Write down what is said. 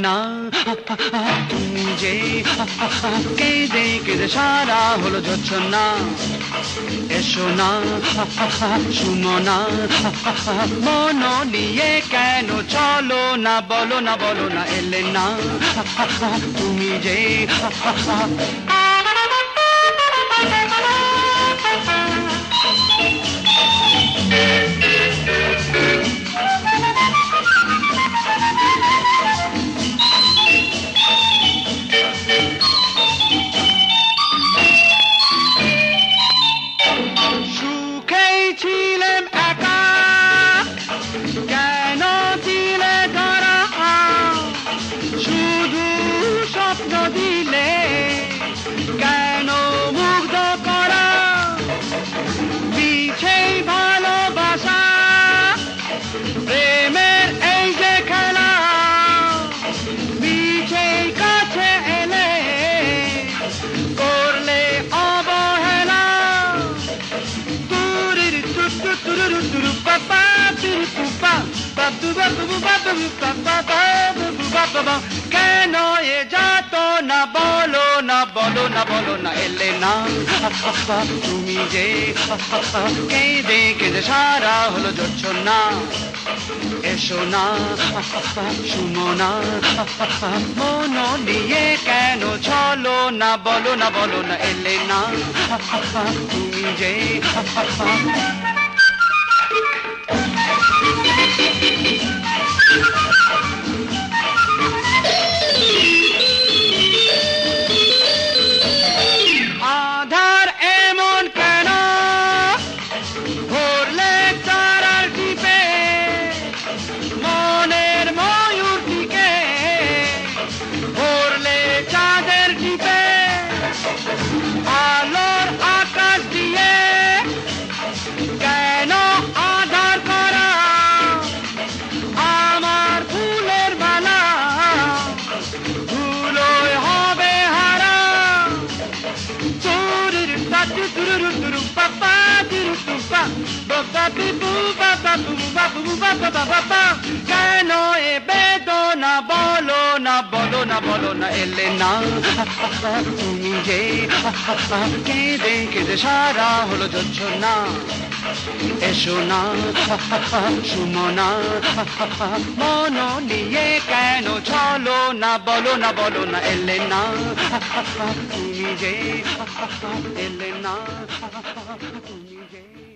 না তুমি যে কেঁদে কেঁদে সারা হলো জোছনা এসো না শুনো না মন নিয়ে কেন চলো না বলো না বলো না এলে না তুমি যে ছিলেন একা কেন দিলে ধরা শুধু স্বপ্ন দিলে কেন মুগ্ধ করা মিছেই ভালোবাসা প্রেমের এই যে খেলা মিছেই কাছে এলে করলে অবহেলা কেন এ যাত না বলো না বলো না বলো না এলে না তুমি যে কেঁদে কেঁদে সারা হলো জোছনা এসো না শুনো না মন নিয়ে কেন চলো না বলো না বলো না এলে না তুমি যে আধার এমন কেন ভরলে তারার টিপে মনের ময়ূরটিকে ভরলে চাঁদের টিপে আলোর আকাশ দিয়ে কেন আধার করা আমার ফুলের মালা ধুলোয় হবে হারা চোরের তাতে তুরু তুরু পাপা তুরু তুপা বাবা বিবু বাবা বুবু বাবু বাবা বাবা কেন এ বেদনা বলো না বলো না বলো না এলে না তুমি যে কেঁদে কেঁদে সারা হলো জোছনা এসো না শুনো না মন নিয়ে কেন চলো না বলো না এলে না তুমি যে এলে না তুমি যে